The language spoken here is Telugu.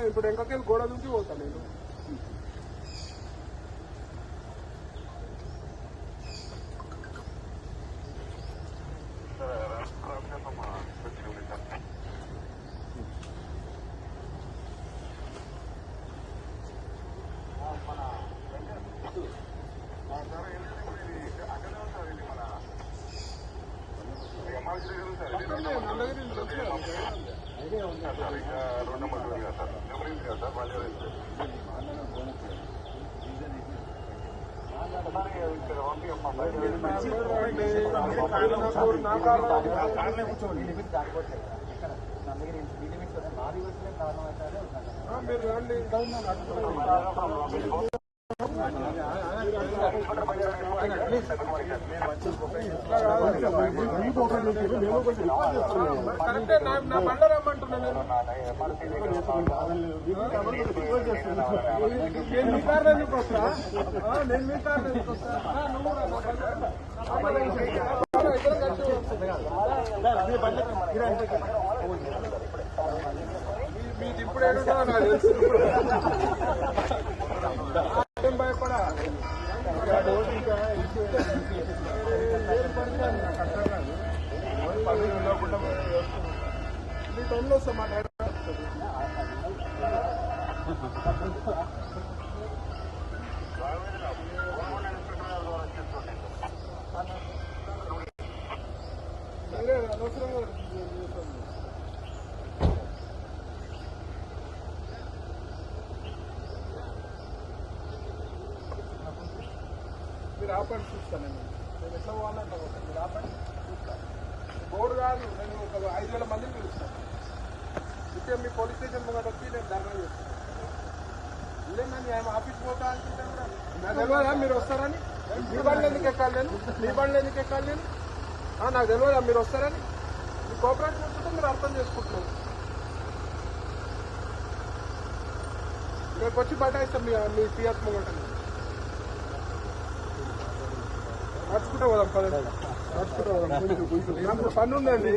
ఇప్పుడు ఎంకకెళ్ళి గోడ నుంచి పోతాను నేను. మీరు రండి. కరెక్టే నా బండ రమ్మంటున్నా నేను మీ కార్ ఎందుకు వస్తా? నేను మీ కార్ ఎందుకు వస్తా? మీది ఇప్పుడు ఏడుంటో నాకు తెలుసు. ఏం భయపడా మీ టైంలో వస్తా మా డ్రైవర్ అనవసరంగా మీరు ఆపండి చూస్తాను. నేను ఎట్లా పోవాలంటే మీరు ఆపండి చూస్తాను. బోర్డు కాదు, నేను ఒక 5,000 మందిని పిలుస్తాను. ఇదే మీ పోలీస్ స్టేషన్ ముంగట వచ్చి నేను ధర్నా చేస్తాను. ఇదేనా నేను ఆఫీస్ పోతా అనుకుంటే కూడా నాకు తెలియదా మీరు వస్తారని? మీ బండ్లు ఎందుకు ఎక్కాలి నేను? మీ బండ్లు ఎందుకు ఎక్కాలి నేను? నాకు తెలియదా మీరు వస్తారని? మీ కోఆపరేట్ చేసుకుంటే మీరు అర్థం చేసుకుంటున్నారు. రేపు వచ్చి బటాయిస్తాం మీ పిఎస్ ముంగట. నడుచుకుంటా పోదాం పదండి. నడుచుకుంటా పోదాం. పని ఉందండి.